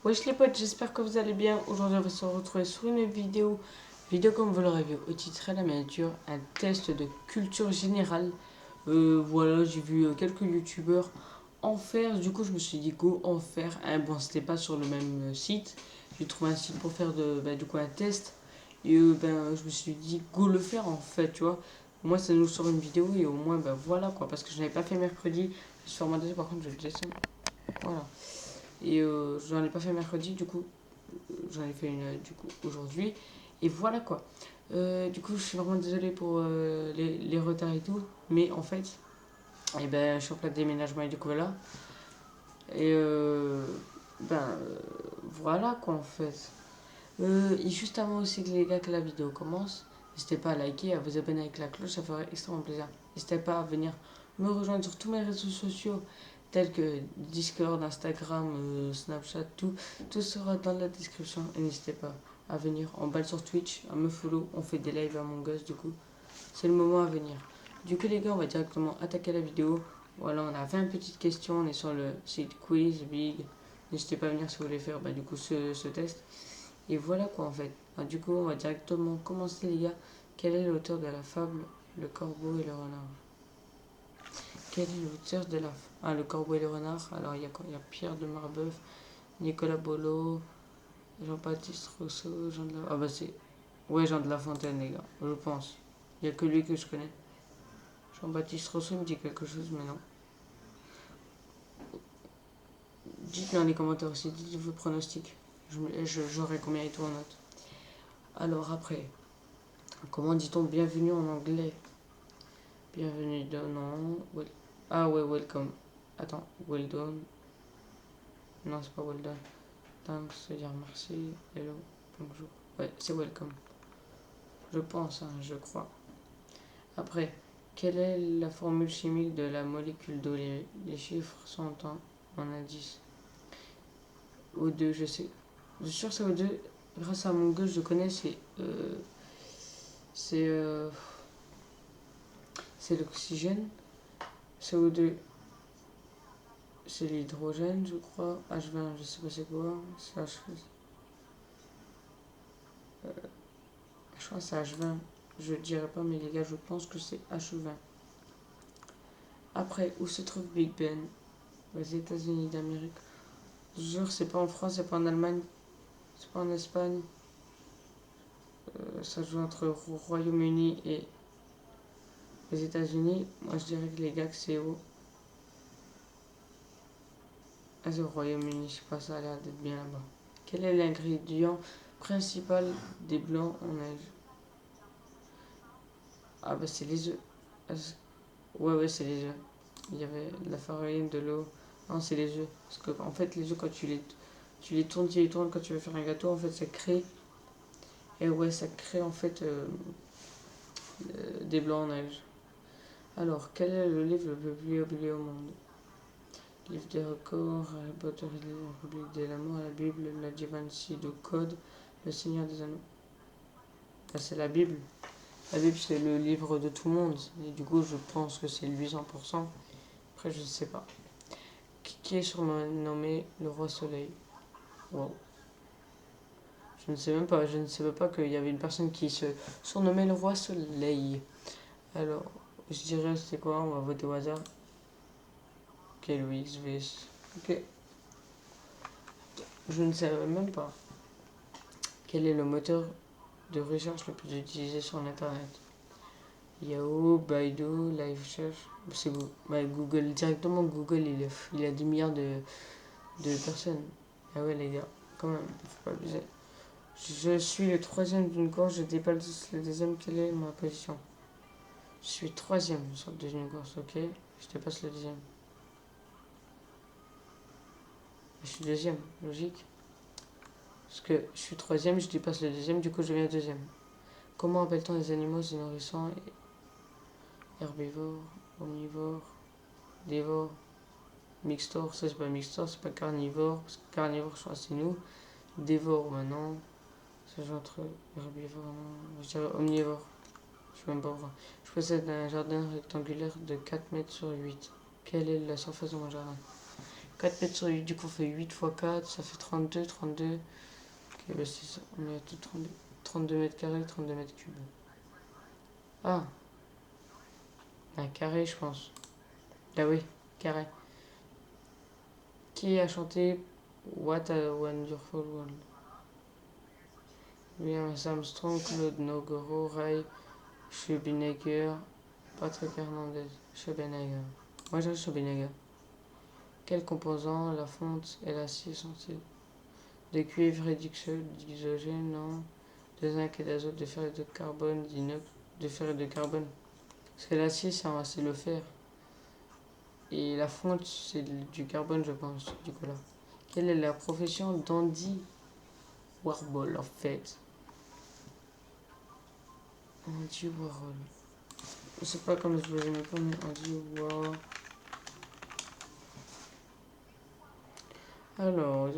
Wesh les potes, j'espère que vous allez bien. Aujourd'hui, on va se retrouver sur une vidéo comme vous l'aurez vu, au titre et la miniature, un test de culture générale. Voilà, j'ai vu quelques youtubeurs en faire, du coup je me suis dit go en faire. Bon, c'était pas sur le même site, j'ai trouvé un site pour faire du coup un test. Et je me suis dit go le faire en fait, tu vois. Moi ça nous sort une vidéo et au moins voilà quoi, parce que je n'avais pas fait mercredi. Sur mon par contre je le descends. Voilà. Et j'en ai pas fait mercredi, du coup j'en ai fait une du coup aujourd'hui. Et voilà quoi. Du coup, je suis vraiment désolée pour les retards et tout. Mais en fait, je suis en plein déménagement et du coup voilà. Et ben euh, voilà quoi en fait. Et juste avant aussi que les gars que la vidéo commence, n'hésitez pas à liker, à vous abonner avec la cloche, ça ferait extrêmement plaisir. N'hésitez pas à venir me rejoindre sur tous mes réseaux sociaux tels que Discord, Instagram, Snapchat, tout sera dans la description. Et n'hésitez pas à venir en balle sur Twitch, à me follow, on fait des lives à mon gosse du coup. C'est le moment à venir. Du coup les gars, on va directement attaquer la vidéo. Voilà, on a 20 petites questions, on est sur le site Quiz Big. N'hésitez pas à venir si vous voulez faire du coup ce test. Et voilà quoi en fait. Du coup, on va directement commencer les gars. Quel est l'auteur de la fable Le corbeau et le renard? Quel est l'auteur de la... Ah, le corbeau et le renard. Alors, il y a quoi? Il y a Pierre de Marbeuf, Nicolas Bolo, Jean-Baptiste Rousseau, Jean de la... Ah bah c'est... Ouais, Jean de La Fontaine les gars, je pense. Il n'y a que lui que je connais. Jean-Baptiste Rousseau me dit quelque chose, mais non. Dites-le dans les commentaires aussi, dites vos pronostics. J'aurai combien et tout en note. Alors après, comment dit-on bienvenue en anglais? Bienvenue dans... Non. Ah ouais, welcome. Attends, well done. Non, c'est pas well done. Thanks, ça veut dire merci. Hello, bonjour. Ouais, c'est welcome. Je pense, hein, je crois. Après, quelle est la formule chimique de la molécule d'eau? Les chiffres sont en indice. O2, je sais. Je suis sûr que c'est O2. Grâce à mon gosse, je connais, c'est, euh, c'est l'oxygène. CO2, c'est l'hydrogène, je crois. H20, je sais pas c'est quoi. C'est H... Je crois que c'est H20. Je dirais pas, mais les gars, je pense que c'est H20. Après, où se trouve Big Ben? Aux États-Unis d'Amérique. Je jure, c'est pas en France, c'est pas en Allemagne, c'est pas en Espagne. Ça joue entre Royaume-Uni et les États-Unis. Moi, je dirais que les gars, que c'est où? Ah, c'est au Royaume-Uni, je sais pas, ça a l'air d'être bien là-bas. Quel est l'ingrédient principal des blancs en neige? Ah, bah, c'est les œufs. Ah, ouais, c'est les œufs. Il y avait de la farine, de l'eau. Non, c'est les œufs. Parce que, en fait, les œufs, quand tu les tournes, quand tu veux faire un gâteau, en fait, ça crée. Et ouais, ça crée, en fait, des blancs en neige. Alors, quel est le livre le plus publié au monde? Livre des records, Harry Potter et la République de l'amour, la Bible, la Divinci de Code, le Seigneur des Anneaux. Ah, c'est la Bible. La Bible, c'est le livre de tout le monde. Et du coup, je pense que c'est lui 100%. Après, je ne sais pas. Qui est surnommé le roi soleil? Wow. Je ne sais même pas. Je ne savais pas qu'il y avait une personne qui se surnommait le roi soleil. Alors, je dirais, c'est quoi? On va voter au hasard. Ok, Louis XVS. Ok. Je ne savais même pas. Quel est le moteur de recherche le plus utilisé sur Internet? Yahoo, Baidu, LiveSearch. C'est Google. Google. Directement, Google, il a 10 milliards de personnes. Ah ouais, les gars, quand même, faut pas abuser. Je suis le troisième d'une course, je dépasse le deuxième. Quelle est ma position? Je suis troisième sur d'une course, ok. Je dépasse le deuxième. Je suis deuxième, logique. Parce que je suis troisième, je dépasse le deuxième, du coup je deviens deuxième. Comment appelle-t-on les animaux se nourrissant? Herbivore, omnivore, dévore, mixtor, ça c'est pas mixtor, c'est pas carnivore, parce que carnivore je crois c'est nous. Dévore maintenant, ça joue entre herbivore, non, je dirais omnivore. Je suis même pas voir. Je possède un jardin rectangulaire de 4 mètres sur 8. Quelle est la surface de mon jardin? 4 mètres sur 8, du coup, on fait 8 fois 4, ça fait 32, 32. Ok, bah c'est ça, on est à tout 32. 32 mètres carrés, 32 mètres cubes. Ah, un carré, je pense. Ah oui, carré. Qui a chanté What a Wonderful World? William Armstrong, Claude Nogoro, Ray Schubinegger, Patrick Hernandez, Schubinegger. Moi j'ai Schubinegger. Quels composants la fonte et l'acier sont-ils? De cuivre et d'oxygène, non. De zinc et d'azote, de fer et de carbone, d'inox, de fer et de carbone. Parce que l'acier c'est le fer. Et la fonte c'est du carbone, je pense, du coup là. Quelle est la profession d'Andy Warhol en fait? Andy Warhol. Je sais pas comment je vais pas, mais Andy Warhol. Alors,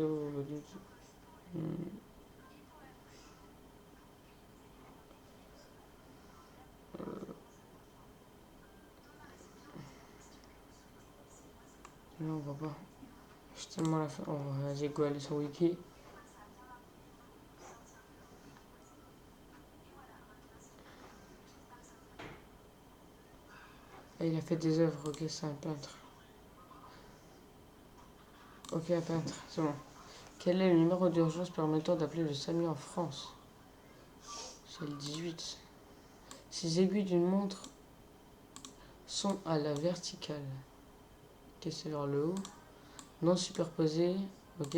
non, on voit pas. Je suis tellement la fin. Oh, j'ai go aller sur Wiki. Et il a fait des œuvres, ok, c'est un peintre. Ok, un peintre, c'est bon. Quel est le numéro d'urgence permettant d'appeler le SAMU en France? C'est le 18. Ces aiguilles d'une montre sont à la verticale. Ok, c'est vers le haut. Non superposées, ok.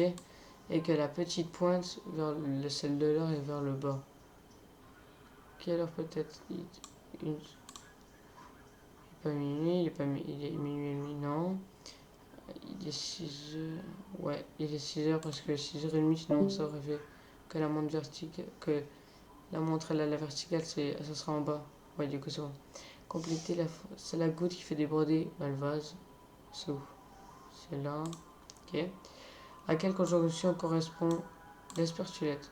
Et que la petite pointe vers celle de l'heure est vers le bas. Quelle heure peut-être? Il est pas minuit, il est minuit et demi, non. Il est 6 heures. Ouais, il est 6 heures parce que 6h30, sinon ça aurait fait que la montre verticale. Que la montre elle à la verticale, ça sera en bas. Ouais, du coup, c'est bon. Compléter la. C'est la goutte qui fait déborder le vase. C'est où? C'est là. Ok. À quelle conjonction correspond l'espertulette?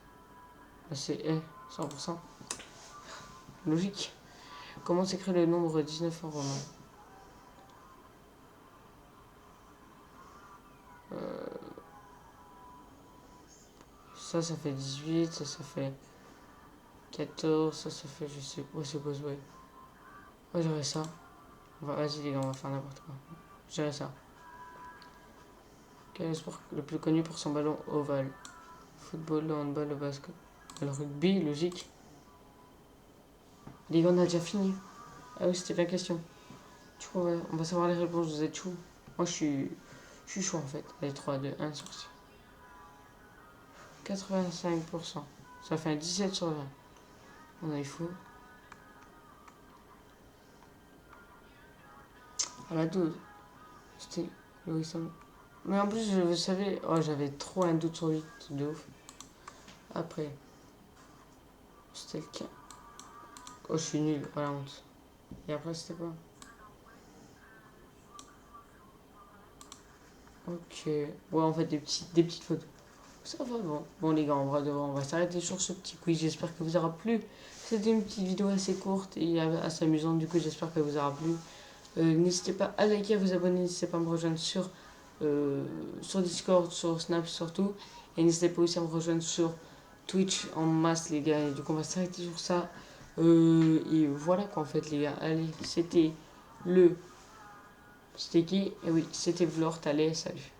Bah, c'est E, 100%. Logique. Comment s'écrit le nombre 19 en romain? Euh, ça fait 18, ça fait 14, ça fait, je sais pas, c'est quoi, ouais. Ouais, j'aurais ça. Vas-y, les gars, on va faire n'importe quoi. J'aurais ça. Quel est le sport le plus connu pour son ballon ovale? Football, le handball, le basket. Le rugby, logique. Les gars, on a déjà fini. Ah oui, c'était la question. Du coup, on va savoir les réponses, vous êtes chaud. Moi, je suis chaud en fait. Allez, 3, 2, 1, sorti. 85%. Ça fait un 17 sur 20. On a eu faux. À la 12. C'était Louis Sam. Mais en plus, vous savez, oh, j'avais trop un doute sur lui. C'est de ouf. Après, c'était le 15. Oh, je suis nul. Voilà, honte. Et après, c'était quoi? Ok. Ouais, en fait, des petites photos. Ça va, bon. Bon, les gars, on va s'arrêter sur ce petit quiz. J'espère que vous aura plu. C'était une petite vidéo assez courte et assez amusante. Du coup, j'espère que vous aura plu. N'hésitez pas à liker, à vous abonner. N'hésitez pas à me rejoindre sur Discord, sur Snap surtout. Et n'hésitez pas aussi à me rejoindre sur Twitch en masse, les gars. Et du coup, on va s'arrêter sur ça. Et voilà quoi, en fait, les gars. Allez, c'était le. C'était qui? Et oui, c'était Vlort. Allez, salut.